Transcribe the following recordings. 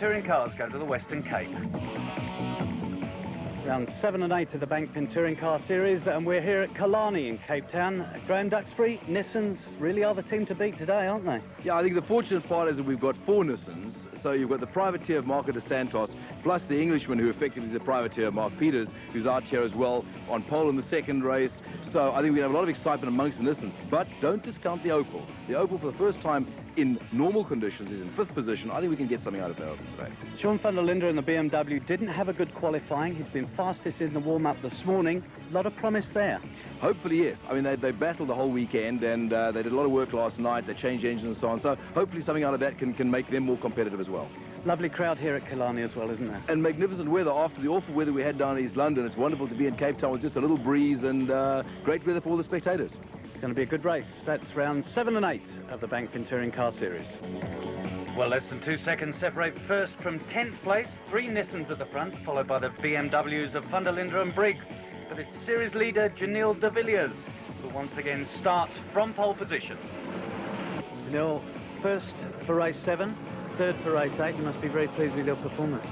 touring cars go to the Western Cape. Round 7 and 8 of the Bankfin Touring Car Series, and we're here at Killarney in Cape Town. Graham Duxbury, Nissans really are the team to beat today, aren't they? Yeah, I think the fortunate part is that we've got 4 Nissans. So you've got the privateer of Marco de Santos, plus the Englishman who effectively is the privateer of Mark Peters, who's out here as well on pole in the second race. So I think we have a lot of excitement amongst the Nissans. But don't discount the Opel. The Opel, for the first time in normal conditions, is in 5th position. I think we can get something out of that Opel today. Sean van der Linde in the BMW didn't have a good qualifying. He's been fastest in the warm-up this morning. A lot of promise there. Hopefully, yes. I mean, they battled the whole weekend, and they did a lot of work last night. They changed engines and so on. So hopefully something out of that can make them more competitive as well. Lovely crowd here at Killarney as well, isn't there? And magnificent weather after the awful weather we had down in East London. It's wonderful to be in Cape Town with just a little breeze and great weather for all the spectators. It's going to be a good race. That's round 7 and 8 of the Bankfin Touring Car Series. Well, less than 2 seconds separate first from 10th place. 3 Nissans at the front, followed by the BMWs of van der Linde and Briggs. But it's series leader Janil de Villiers, who once again starts from pole position. Janil, first for race 7. Third for race 8, you must be very pleased with your performance.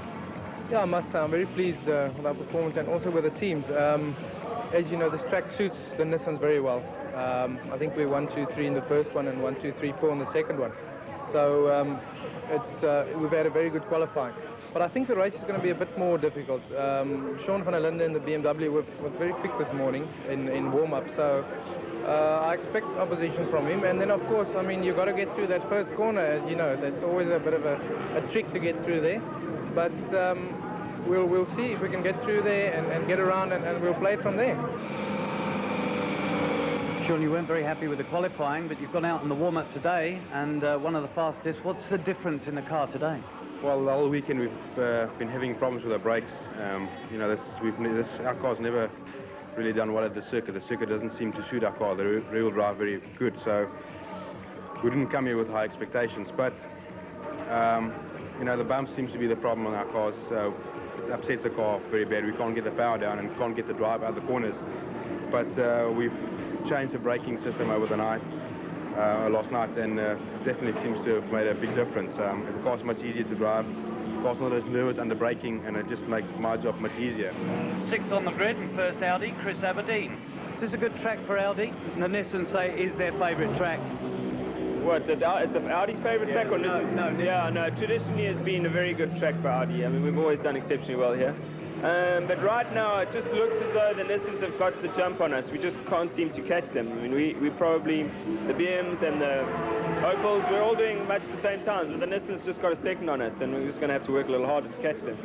Yeah, I must say I'm very pleased with our performance and also with the teams. As you know, this track suits the Nissans very well. I think we're 1, 2, 3 in the first one and 1, 2, 3, 4 in the second one. So we've had a very good qualifying. But I think the race is going to be a bit more difficult. Sean van der Linde in the BMW was very quick this morning in warm-up, so I expect opposition from him. And then, of course, I mean, you've got to get through that first corner, as you know. That's always a bit of a trick to get through there. But we'll see if we can get through there and get around, and we'll play it from there. Sean, you weren't very happy with the qualifying, but you've gone out in the warm-up today, and one of the fastest. What's the difference in the car today? Well, the whole weekend we've been having problems with our brakes. You know, our car's never really done well at the circuit. The circuit doesn't seem to suit our car. The rear-wheel drive very good, so we didn't come here with high expectations. But you know, the bumps seems to be the problem on our cars, so it upsets the car very bad. We can't get the power down and can't get the drive out of the corners. But we've changed the braking system over the night. Last night, and definitely seems to have made a big difference. The car's much easier to drive. The car's not as nervous under braking, and it just makes my job much easier. 6th on the grid and first Audi, Chris Aberdeen. Is this a good track for Audi? The Nissan say is their favourite track. What, it's Audi's favourite track or Nissan? No. Yeah, no, traditionally it's been a very good track for Audi. I mean, we've always done exceptionally well here. But right now it just looks as though the Nissans have got the jump on us. We just can't seem to catch them. I mean, we probably, the BMs and the Opels, we're all doing much the same times, but the Nissans just got a second on us, and we're just going to have to work a little harder to catch them.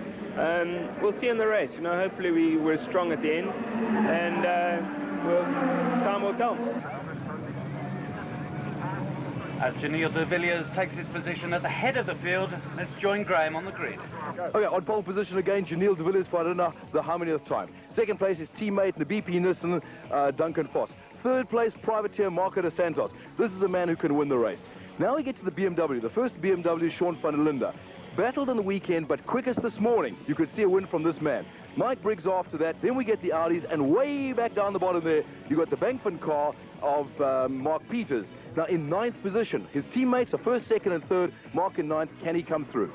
We'll see in the race. You know, hopefully we're strong at the end, and time will tell. As Janil de Villiers takes his position at the head of the field, let's join Graham on the grid. Okay, on pole position again, Janil de Villiers for I don't know how many of the time. Second place is teammate in the BP Nissan, Duncan Foss. Third place, privateer Marco de Santos. This is a man who can win the race. Now we get to the BMW. The first BMW, Sean van der Linde. Battled on the weekend, but quickest this morning. You could see a win from this man. Mike Briggs after that. Then we get the Audis, and way back down the bottom there, you got the Bankfin car of Mark Peters. Now in 9th position. His teammates are 1st, 2nd, and 3rd. Mark in 9th. Can he come through?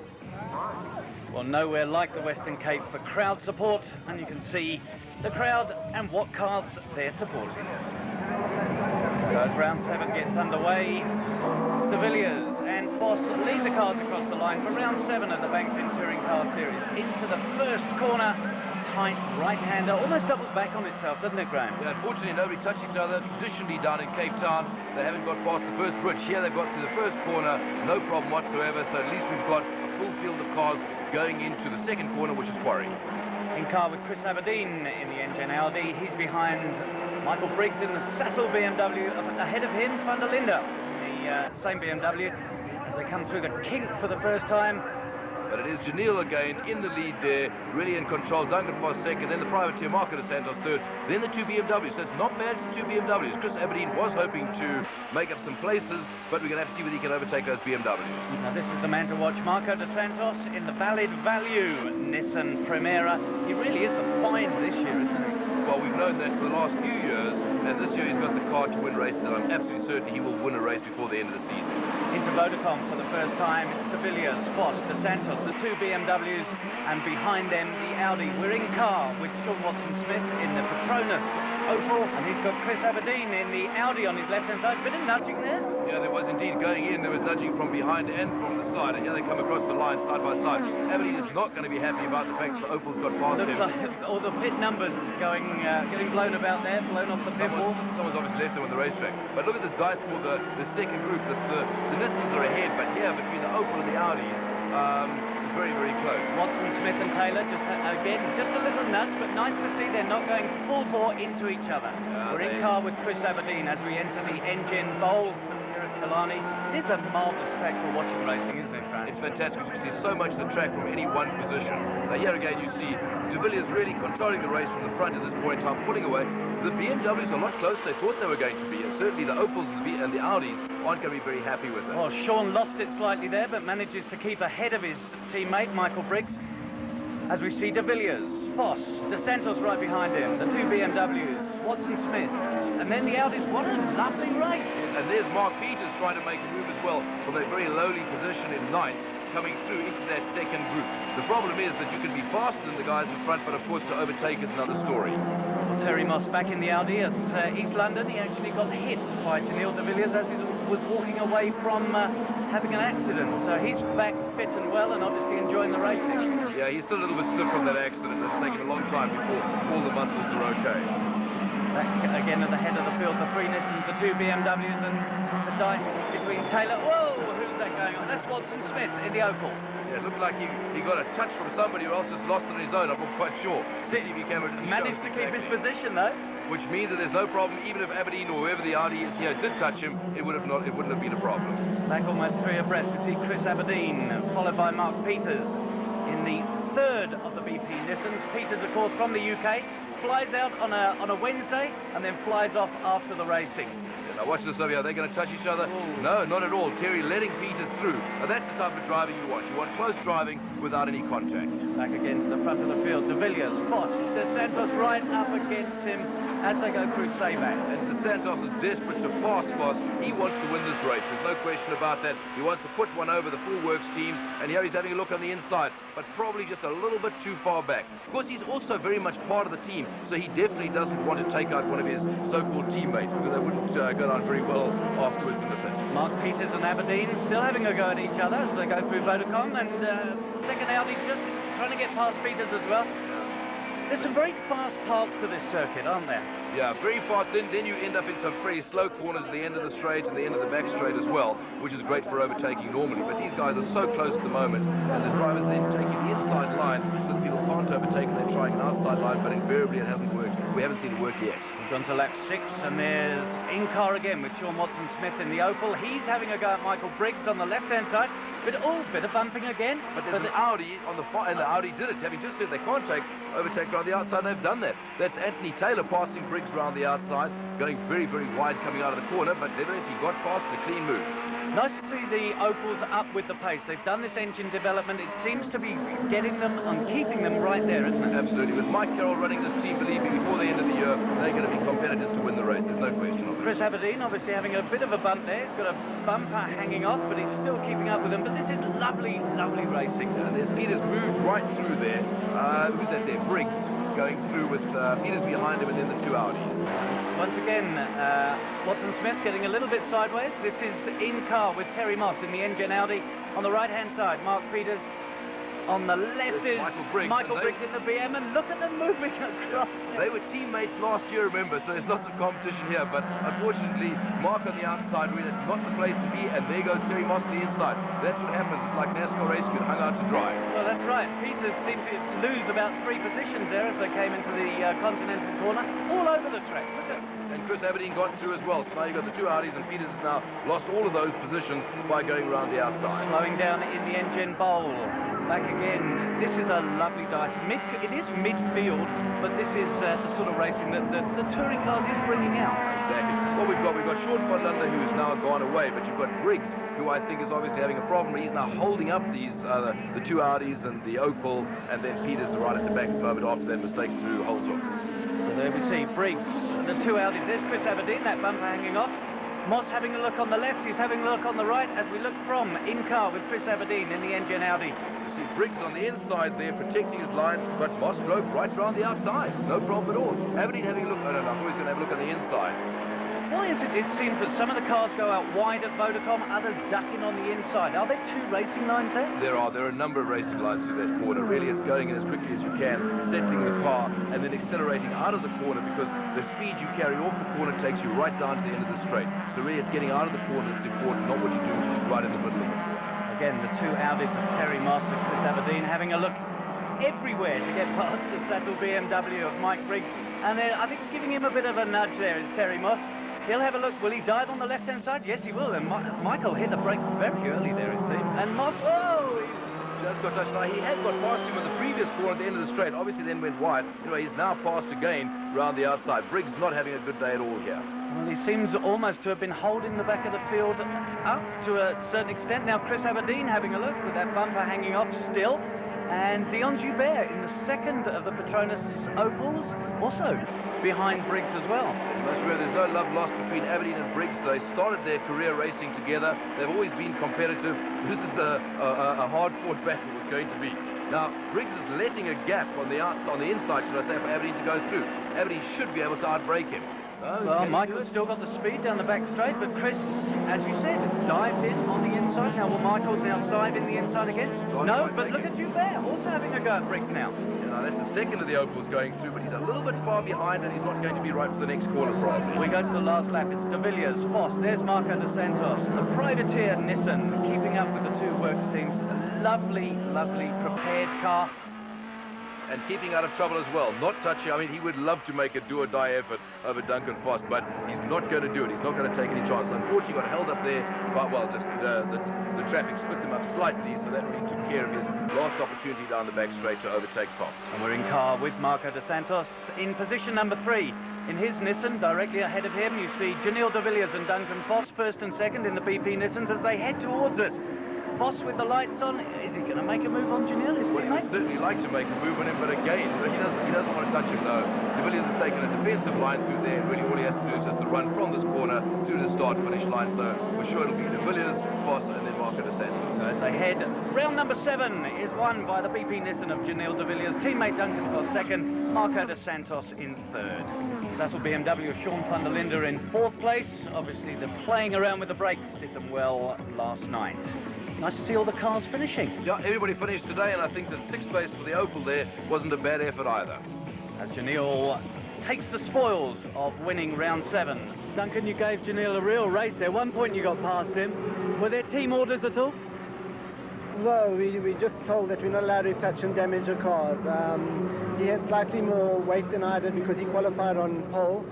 Well, nowhere like the Western Cape for crowd support, and you can see the crowd and what cars they're supporting. So as round 7 gets underway, de Villiers and Foss lead the cars across the line for round 7 of the Bankfin Touring Car Series. Into the first corner, tight right-hander, almost doubles back on itself, doesn't it, Graham? Yeah, unfortunately, nobody touched each other. Traditionally down in Cape Town, they haven't got past the first bridge. Here they've got to the first corner, no problem whatsoever. So at least we've got a full field of cars going into the second corner, which is Quarry. In car with Chris Aberdeen in the N-Gen Audi. He's behind Michael Briggs in the Sassel BMW. Ahead of him, van der Linde, the same BMW, as they come through the kink for the first time. But it is Janil again in the lead there, really in control. Duncan Foss 2nd, then the privateer Marco de Santos 3rd, then the 2 BMWs. So it's not bad for 2 BMWs. Chris Aberdeen was hoping to make up some places, but we're going to have to see whether he can overtake those BMWs. Now this is the man to watch, Marco de Santos in the valid value Nissan Primera. He really is a find this year, isn't he? Well, we've known that for the last few years, and this year he's got the car to win races, and I'm absolutely certain he will win a race before the end of the season. In into Vodacom for the first time. It's De Villiers, Foss, De Santos, the two BMWs, and behind them the Audi. We're in car with Sean Watson-Smith in the Petronas Opal, and he's got Chris Aberdeen in the Audi on his left-hand side. Bit of nudging there. Yeah, there was indeed. Going in, there was nudging from behind and from the side, and here they come across the line side by side. Aberdeen is not going to be happy about the fact that the Opal's got past Looks him. like all the pit numbers getting blown about there, blown off the pit wall. Someone's obviously left them on the racetrack. But look at this dice for the second group. The Nissans are ahead, but here between the Opal and the Audis, it's very, very close. Watson, Smith and Taylor, again, just a little nudge, but nice to see they're not going full bore into each other. We're in car with Chris Aberdeen as we enter the Engine Bowl here at Killarney. It's a marvellous track for watching racing, isn't it, Frank? It's fantastic. You can see so much of the track from any one position. Now here again you see De Villiers really controlling the race from the front at this point in time, pulling away. The BMWs are a lot closer than they thought they were going to be, and certainly the Opals and the Audis aren't going to be very happy with it. Well, Sean lost it slightly there, but manages to keep ahead of his teammate, Michael Briggs. As we see De Villiers, Foss, De Santos right behind him, the two BMWs, Watson-Smith, and then the Audis. What a lovely race! And there's Mark Peters trying to make a move as well from a very lowly position in ninth, coming through into that second group. The problem is that you can be faster than the guys in front, but of course to overtake is another story. Well, Terry Moss back in the Audi at East London. He actually got hit by Tennille De Villiers as he was walking away from having an accident. So he's back fit and well and obviously enjoying the racing. Yeah, he's still a little bit stiff from that accident. It's taken a long time before all the muscles are okay. Back again at the head of the field, the three Nissans, the two BMWs, and the dice between Taylor. Whoa, who's that going on? That's Watson-Smith in the Opal. Yeah, it looked like he got a touch from somebody who else just lost on his own. I'm not quite sure. CCTV camera didn't Managed show to keep his position though. Which means that there's no problem. Even if Aberdeen or whoever the Audi is here did touch him, it wouldn't have been a problem. Back almost three abreast. We see Chris Aberdeen, followed by Mark Peters in the third of the BP Nissans. Peters, of course, from the UK, flies out on a Wednesday and then flies off after the racing. Now watch this over here. Are they going to touch each other? Ooh. No, not at all. Terry letting Peters through. Now that's the type of driving you want. You want close driving without any contact. Back again to the front of the field. De Villiers, Foss, De Santos right up against him as they go through Sayback. And De Santos is desperate to pass Foss. He wants to win this race. There's no question about that. He wants to put one over the full works teams, and here he's having a look on the inside, but probably just a little bit too far back. Of course, he's also very much part of the team, so he definitely doesn't want to take out one of his so-called teammates, because they wouldn't go down very well afterwards in the pit. Mark Peters and Aberdeen still having a go at each other as they go through Vodacom, and second Audi just trying to get past Peters as well. There's some very fast parts to this circuit, aren't there? Yeah, very fast. Then you end up in some pretty slow corners at the end of the straight and the end of the back straight as well, which is great for overtaking normally. But these guys are so close at the moment, and the drivers then taking the inside line so that people can't overtake, and they're trying an outside line, but invariably it hasn't worked. We haven't seen it work yet. We've gone to lap 6, and there's in-car again with Sean Watson-Smith in the Opal. He's having a go at Michael Briggs on the left-hand side. Bit of bumping again. But there's an Audi on the far, and the Audi did it. Having just said they can't overtake around the outside, they've done that. That's Anthony Taylor passing Briggs around the outside, going very, very wide coming out of the corner, but nevertheless he got past a clean move. Nice to see the Opals up with the pace. They've done this engine development. It seems to be getting them and keeping them right there, isn't it? Absolutely. With Mike Carroll running this team, believe me, before the end of the year, they're going to be competitors to win the race. There's no question of it. Chris Aberdeen obviously having a bit of a bump there. He's got a bumper hanging off, but he's still keeping up with them. But this is lovely, lovely racing. And there's Peters moved right through there. Who's that there? Briggs going through with Peters behind him, and then the two Audis. Once again, Watson-Smith getting a little bit sideways. This is in car with Terry Moss in the Engine Audi. On the right-hand side, Mark Peters. On the left is Michael Briggs in the BM, and look at them moving across. They were teammates last year, remember, so there's lots of competition here, but unfortunately, Mark on the outside, really, it's not the place to be, and there goes Terry Moss on the inside. That's what happens. It's like NASCAR race, get hung out to dry. Well, that's right. Peters seemed to lose about 3 positions there as they came into the Continental corner, all over the track. Look at. And Chris Aberdeen got through as well, so now you've got the two Audis, and Peters has now lost all of those positions by going around the outside. Slowing down in the Engine Bowl. Back again. This is a lovely dice. It is midfield, but this is the sort of racing that the touring cars is bringing out. Exactly. What we've got Sean von Lunder, who's now gone away, but you've got Briggs, who I think is obviously having a problem. He's now holding up these the two Audis and the Opal, and then Peters right at the back at the moment after that mistake through Holzhoek. So there we see Briggs, the two Audis. There's Chris Aberdeen, that bumper hanging off. Moss having a look on the left, he's having a look on the right as we look from in-car with Chris Aberdeen in the engine Audi. You see Briggs on the inside there protecting his line, but Moss drove right round the outside. No problem at all. Aberdeen having a look. I don't know. I thought he was going to have a look on the inside. Why is it? It seems that some of the cars go out wide at Vodacom, others ducking on the inside. Are there two racing lines there? There are a number of racing lines through that corner. Really, it's going in as quickly as you can, settling the car, and then accelerating out of the corner, because the speed you carry off the corner takes you right down to the end of the straight. So really, it's getting out of the corner that's important, not what you do right in the middle of it. Again, the two Audis of Terry Moss and Chris Aberdeen having a look everywhere to get past the Sattel BMW of Mike Briggs. And then I think giving him a bit of a nudge there is Terry Moss. He'll have a look. Will he dive on the left-hand side? Yes, he will. And Michael hit the brake very early there, it seems. And Moss, oh! He's just got touched. Now, he had got past him in the previous corner at the end of the straight. Obviously, then went wide. Anyway, he's now passed again round the outside. Briggs not having a good day at all here. Well, he seems almost to have been holding the back of the field up to a certain extent. Now, Chris Aberdeen having a look with that bumper hanging off still. And Dion Joubert in the second of the Petronas Opals, also behind Briggs as well. There's no love lost between Aberdeen and Briggs. They started their career racing together. They've always been competitive. This is a hard-fought battle it's going to be. Now, Briggs is letting a gap on the inside, should I say, for Aberdeen to go through. Aberdeen should be able to outbrake him. Well, Michael's still got the speed down the back straight, but Chris, as you said, dived in on the inside. Now, will Michael now dive in the inside again? No, but look at Joubert, also having a go at Briggs now. Yeah, that's the second of the Opals going through, but he's a little bit far behind, and he's not going to be right for the next corner, probably. We go to the last lap. It's de Villiers, Foss, there's Marco de Santos, the privateer Nissan, keeping up with the two works teams. A lovely, lovely prepared car. And keeping out of trouble as well, not touching. I mean, he would love to make a do-or-die effort over Duncan Foss, but he's not going to do it. He's not going to take any chances. Unfortunately, got held up there, but well, just the traffic split him up slightly, so that really took care of his last opportunity down the back straight to overtake Foss. And we're in car with Marco de Santos in position number 3. In his Nissan, directly ahead of him, you see Janil de Villiers and Duncan Foss, first and second in the BP Nissans as they head towards us. Foss with the lights on. Is he going to make a move on Janil? Well, he would certainly like to make a move on him, but again, he doesn't want to touch him, though. De Villiers has taken a defensive line through there, and really all he has to do is just to run from this corner through the start-finish line. So for sure it'll be De Villiers, Foss, and then Marco de Santos. So as they head, round number 7 is won by the BP Nissan of Janil de Villiers. Teammate Duncan Foss second, Marco de Santos in third. Sassel BMW of Sean van der Linde in 4th place. Obviously, the playing around with the brakes did them well last night. Nice to see all the cars finishing. Yeah, everybody finished today, and I think that 6th place for the Opal there wasn't a bad effort either. As Janil takes the spoils of winning round 7. Duncan, you gave Janil a real race there. One point you got past him. Were there team orders at all? No, we just told that we're not allowed to touch and damage the cars. He had slightly more weight than I did because he qualified on pole.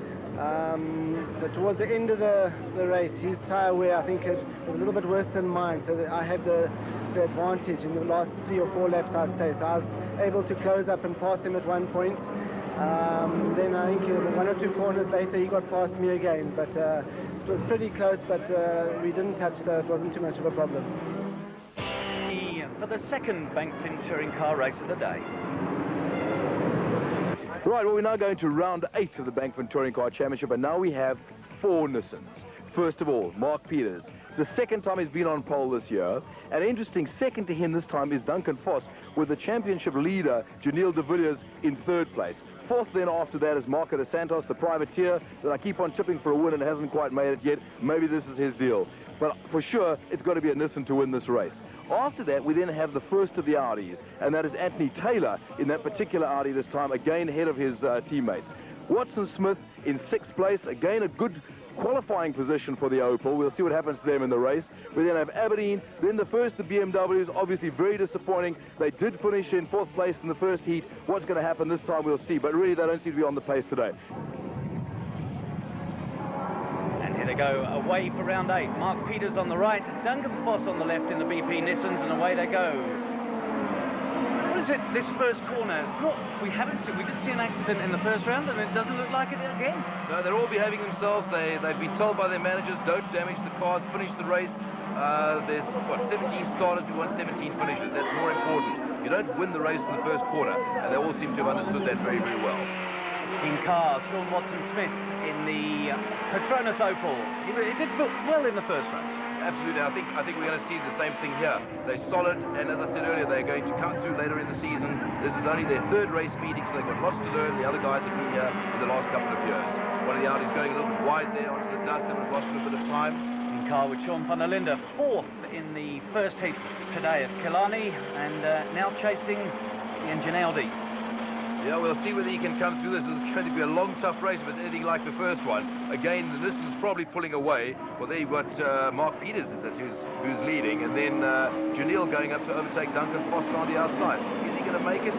But towards the end of the race, his tyre wear, I think, was a little bit worse than mine, so that I had the advantage in the last 3 or 4 laps, I'd say. So I was able to close up and pass him at one point. Then I think 1 or 2 corners later, he got past me again. But it was pretty close, but we didn't touch, so it wasn't too much of a problem. For the second Bankfin touring car race of the day. Right, well, we're now going to round 8 of the Bankfin Touring Car Championship, and now we have 4 Nissans. First of all, Mark Peters. It's the second time he's been on pole this year. And interesting, second to him this time is Duncan Foss, with the championship leader, Janil de Villiers, in 3rd place. 4th then after that is Marco de Santos, the privateer that I keep on chipping for a win and hasn't quite made it yet. Maybe this is his deal. But for sure, it's got to be a Nissan to win this race. After that, we then have the first of the Audis, and that is Anthony Taylor in that particular Audi this time, again ahead of his teammates. Watson Smith in 6th place, again a good qualifying position for the Opal. We'll see what happens to them in the race. We then have Aberdeen, then the first of BMWs, obviously very disappointing. They did finish in 4th place in the first heat. What's going to happen this time, we'll see, but really they don't seem to be on the pace today. They go away for round 8. Mark Peters on the right, Duncan Foss on the left in the BP Nissans, and away they go. What is it, this first corner? What we haven't seen, we didn't see an accident in the first round, and it doesn't look like it again. No, they're all behaving themselves. They've been told by their managers, don't damage the cars, finish the race. There's, what, 17 starters, we want 17 finishers. That's more important. You don't win the race in the first corner, and they all seem to have understood that very, very well. In car, Sean Watson-Smith in the Petronas Opal. He did well in the first race. Absolutely. I think we're going to see the same thing here. They're solid, and as I said earlier, they're going to come through later in the season. This is only their third race meeting, so they've got lots to learn. The other guys have been here in the last couple of years. One of the Audis going a little bit wide there onto the dust, and we've lost a bit of time. In car with Sean van der Linde, fourth in the first heat today at Killarney, and now chasing the engine Audi. Yeah, we'll see whether he can come through this. This is going to be a long, tough race if it's anything like the first one. Again, the Nissan's probably pulling away. Well, there you've got Mark Peters who's leading, and then Janelle going up to overtake Duncan Foster on the outside. Is he going to make it?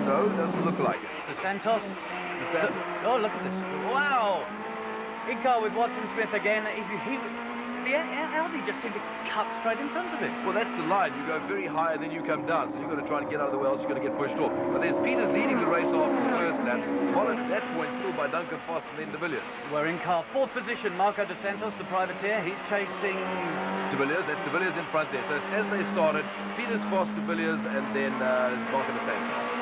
No, doesn't look like it. The Santos. Oh, look at this. Wow! In car with Watson Smith again. The Audi just seemed to cut straight in front of him. Well, that's the line. You go very high and then you come down. So you've got to try and get out of the way, else you're going to get pushed off. But there's Peters leading the race off the first lap. Followed at that point still by Duncan Foss and then de Villiers. We're in car fourth position. Marco de Santos, the privateer. He's chasing de Villiers. That's de Villiers in front there. So as they started, Peters, Foss, de Villiers, and then Marco de Santos.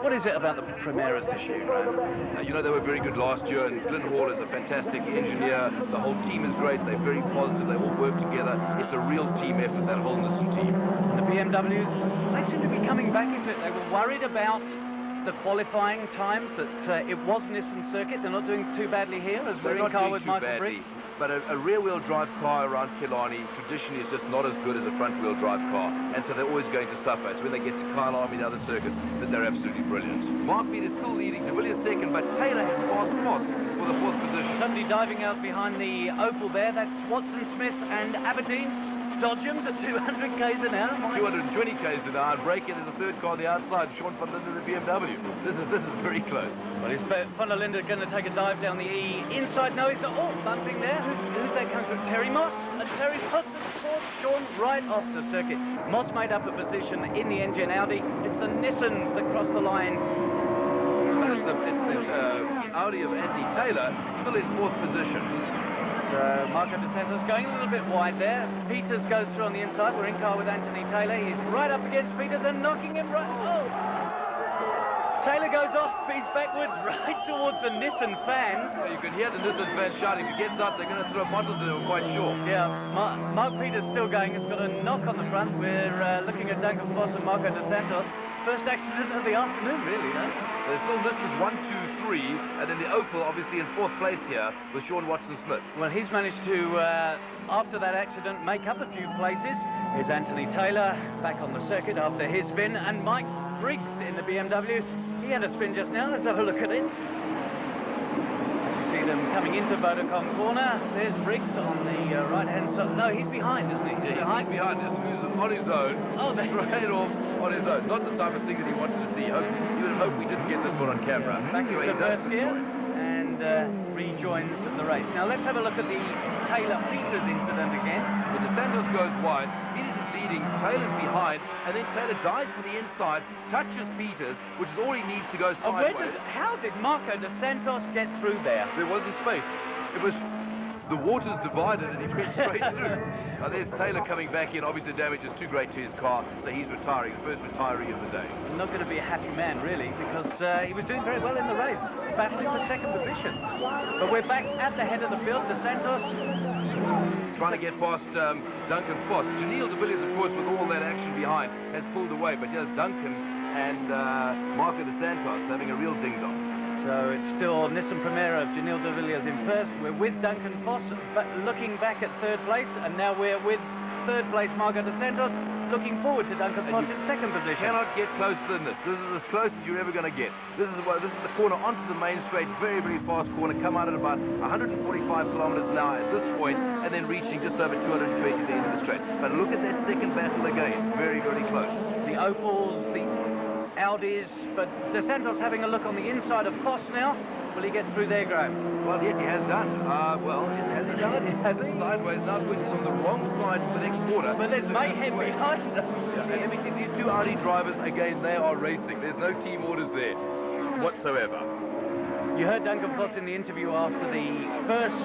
What is it about the Primeras this year, Graham? You know, they were very good last year, and Glenn Hall is a fantastic engineer. The whole team is great. They're very positive. They all work together. It's a real team effort, that whole Nissan team. The BMWs, they seem to be coming back into it. They were worried about the qualifying times, that it was Nissan circuit. They're not doing too badly here, as we're in car with Michael Briggs. But a rear-wheel drive car around Killarney traditionally is just not as good as a front-wheel drive car, and so they're always going to suffer. It's when they get to Killarney and other circuits that they're absolutely brilliant. Mark Beat is still leading, de Villiers second, but Taylor has passed Moss for the fourth position. Somebody diving out behind the Opal there. That's Watson Smith and Aberdeen. Dodgems at 200 k's an hour. 220 k's an hour. Braking is a third car on the outside. Sean van der Linde, the BMW. This is very close. Well, is van der Linde going to take a dive down the E inside? No, he's not. Oh, bumping there. Who's that coming through? Terry Moss. And Terry's put the fourth. Sean right off the circuit. Moss made up a position in the engine Audi. It's the Nissans that cross the line. It's the Audi of Andy Taylor, still in fourth position. So Marco de Santos going a little bit wide there. Peters goes through on the inside. We're in car with Anthony Taylor. He's right up against Peters and knocking him right. Oh! Taylor goes off, he's backwards right towards the Nissan fans. You can hear the Nissan fans shouting. If he gets out, they're going to throw bottles at him, I'm quite sure. Yeah, Mark Peters still going. He's got a knock on the front. We're looking at Duncan Foss and Marco de Santos. First accident of the afternoon, really, no? There's still Nissans 1, 2, 3, and then the Opal obviously in fourth place here with Sean Watson-Smith. Well, he's managed to, after that accident, make up a few places. Here's Anthony Taylor back on the circuit after his spin, and Mike Briggs in the BMW. He had a spin just now. Let's have a look at it. You see them coming into Vodacom corner. There's Briggs on the right-hand side. No, he's behind, isn't he? He's behind. He's on his own. Oh, straight off on his own. Not the type of thing that he wanted to see. He would hope we didn't get this one on camera. Back into first gear and rejoins the race. Now let's have a look at the Taylor-Peters incident again. When the Santos goes wide, Peters is leading, Taylor's behind, and then Taylor dives to the inside, touches Peters, which is all he needs to go sideways. How did Marco de Santos get through there? There wasn't space. It was the waters divided and he went straight through. Now there's Taylor coming back in. Obviously the damage is too great to his car, so he's retiring, the first retiree of the day. Not going to be a happy man, really, because he was doing very well in the race, battling for second position. But we're back at the head of the field. De Santos trying to get past Duncan Foss. Janelle de Villiers, of course, with all that action behind, has pulled away. But here's Duncan and Marco de Santos having a real ding-dong. So it's still Nissan Primera of Janelle de Villiers in first. We're with Duncan Foss, but looking back at third place, and now we're with third place Marco de Santos, looking forward to Duncan Foss in second position. Cannot get closer than this. This is as close as you're ever going to get. This is the corner onto the main straight, very, very fast corner, come out at about 145 kilometers an hour at this point, and then reaching just over 220 at the end of the straight. But look at that second battle again, very, very close. The Opals, the Audis, but De Santos having a look on the inside of Foss now. Will he get through there, Graham? Well, yes, he has done. Has he done it? Has he? Sideways now, which is on the wrong side for the next corner. But there's mayhem behind them. Yeah, and these two Audi drivers, again, they are racing. There's no team orders there whatsoever. You heard Duncan Foss in the interview after the first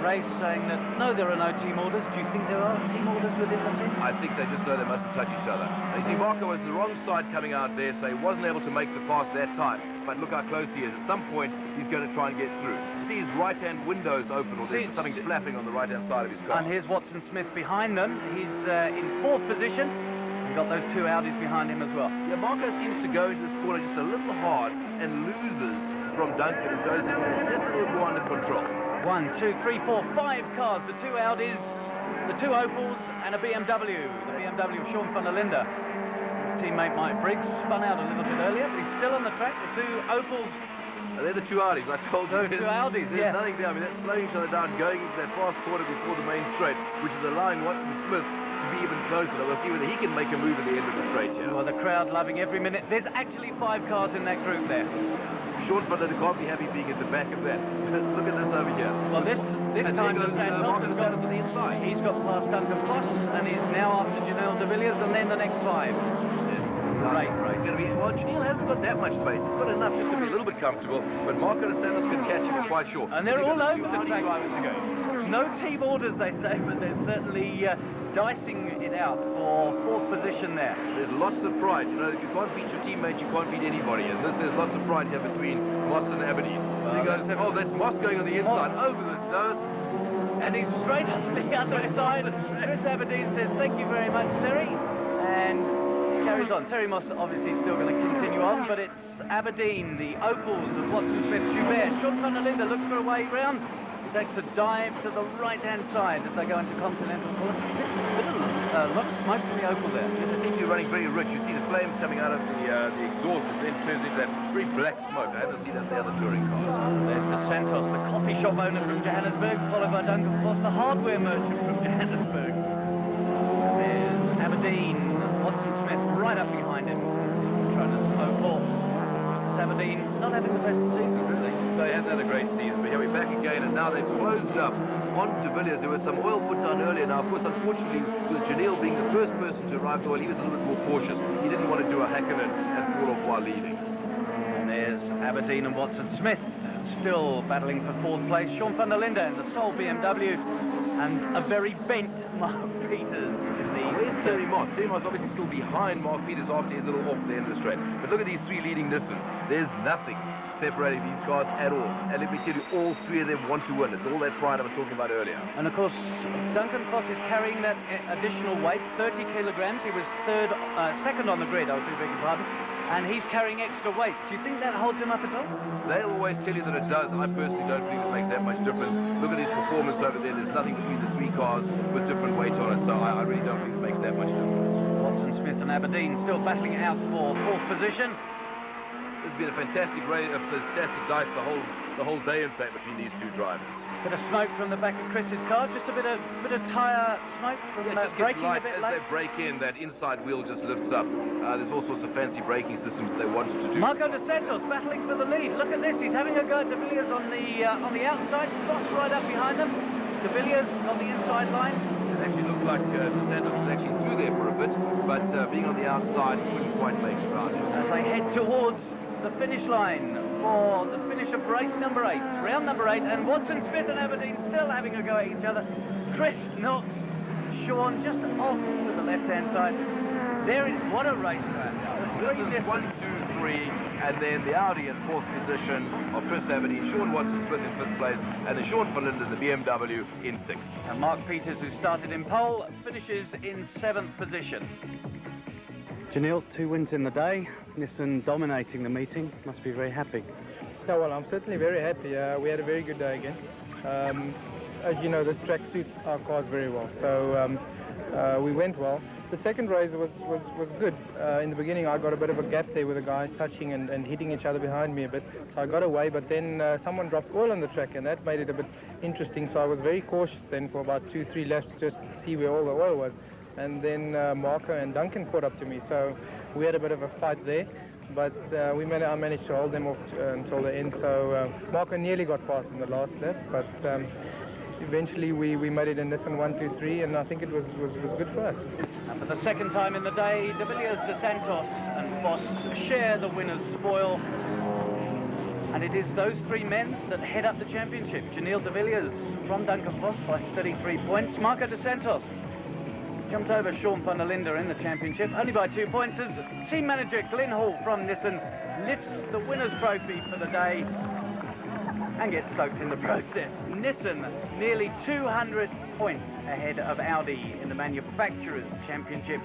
race saying that, no, there are no team orders. Do you think there are team orders within the team? I think they just know they mustn't touch each other. You see, Marco was the wrong side coming out there, so he wasn't able to make the pass that time. But look how close he is. At some point, he's going to try and get through. You see his right-hand window's open, or there's something flapping on the right-hand side of his car. And here's Watson Smith behind them. He's in 4th position. We've got those 2 Audis behind him as well. Yeah, Marco seems to go into this corner just a little hard and loses from Duncan, who goes in just a little more under control. 1, 2, 3, 4, 5 cars. The 2 Audis, the 2 Opals, and a BMW. The BMW of Sean van der Linde. Teammate Mike Briggs spun out a little bit earlier, but he's still on the track. The 2 Opals. They're the 2 Audis, I told you. Those 2 Audis, There's nothing there. I mean, that's slowing each other down, going into that fast corner before the main straight, which is allowing Watson Smith to be even closer. We'll see whether he can make a move at the end of the straight here. Well, the crowd loving every minute. There's actually 5 cars in that group there. Sean van der Linde can't be happy being at the back of that. Look at this over here. Well, this time the Santos has got on the inside. He's got past Duncan Foss, and he's now after Janelle de Villiers, and then the next 5. Great race. It's going to be, well, Janelle hasn't got that much space. He's got enough just to be a little bit comfortable, but Marco de Santos can catch him, I'm quite sure. And they're all over the track. No team orders, they say, but they're certainly dicing it out for 4th position there. There's lots of pride. You know, if you can't beat your teammate, you can't beat anybody. And there's lots of pride here between Moss and Aberdeen. He goes, oh, that's Moss going on the inside, over the nose. And he's straight on the other side. Chris Aberdeen says, thank you very much, Terry. And carries on. Terry Moss obviously still going to continue on, but it's Aberdeen, the Opals of Watson Smith, Joubert. Sean van der Linde looks for a way round. He takes a dive to the right-hand side as they go into Continental Court. A lot of smoke from the Opal there. This seems to be running very rich. You see the flames coming out of the exhaust, which then turns into that very black smoke. I haven't seen that in the other touring cars. There's the Santos, the coffee shop owner from Johannesburg, followed by Duncan Foss, the hardware merchant from Johannesburg. And there's Aberdeen, Watson Smith right up behind him, trying to smoke off. Aberdeen not having the best season, really. They hadn't had a great season, but here we're back again, and now they've closed up on de Villiers. There was some oil put down earlier. Now, of course, unfortunately, with Janelle being the first person to arrive to oil, he was a little bit more cautious. He didn't want to do a Hakkinen and fall off while leading. And there's Aberdeen and Watson Smith still battling for 4th place. Sean van der Linde and the sole BMW, and a very bent Mark Peters. Where's Terry Moss? Terry Moss obviously still behind Mark Peters after his little off at the end of the straight. But look at these 3 leading Nissans. There's nothing separating these cars at all. And let me tell you, all 3 of them want to win. It's all that pride I was talking about earlier. And of course, Duncan Foss is carrying that additional weight, 30 kilograms. He was second on the grid, I beg your pardon. And he's carrying extra weight. Do you think that holds him up at all? They'll always tell you that it does. I personally don't think it makes that much difference. Look at his performance over there. There's nothing between the 3 cars with different weights on it. So I really don't think it makes that much difference. Watson Smith and Aberdeen still battling it out for 4th position. This has been a fantastic race, a fantastic dice the whole day, in fact, between these 2 drivers. Bit of smoke from the back of Chris's car, just a bit of tyre smoke from braking a bit late. As they brake in, that inside wheel just lifts up. There's all sorts of fancy braking systems that they wanted to do. Marco de Santos battling for the lead. Look at this, he's having a go at de Villiers on the outside, Foss right up behind them. De Villiers on the inside line. It actually looked like de Santos was actually through there for a bit, but being on the outside, he couldn't quite make it around him. As they head towards the finish line for the finish of race number 8, round number 8, and Watson Smith and Aberdeen still having a go at each other. Chris knocks Sean just off to the left-hand side. There is, what a race track. This is 1, 2, 3, and then the Audi in 4th position of Chris Aberdeen, Sean Watson Smith in 5th place, and then Sean van der Linde, the BMW, in 6th. And Mark Peters, who started in pole, finishes in 7th position. Janelle, 2 wins in the day. Nissan dominating the meeting. Must be very happy. Yeah, well, I'm certainly very happy. We had a very good day again. As you know, this track suits our cars very well, so we went well. The second race was good. In the beginning, I got a bit of a gap there with the guys touching and hitting each other behind me a bit. So I got away, but then someone dropped oil on the track, and that made it a bit interesting. So I was very cautious then for about 2-3 laps just to see where all the oil was. And then Marco and Duncan caught up to me, so we had a bit of a fight there. But I managed to hold them off until the end. So Marco nearly got past in the last lap, but eventually we made it in Nissan 1, 2, 3, and I think it was good for us. And for the second time in the day, de Villiers, de Santos and Foss share the winner's spoil. And it is those three men that head up the championship. Janelle de Villiers from Duncan Foss by 33 points. Marco de Santos jumped over Sean van der Linde in the championship, only by 2 points, as team manager Glenn Hall from Nissan lifts the winner's trophy for the day and gets soaked in the process. Nissan nearly 200 points ahead of Audi in the Manufacturers' Championship.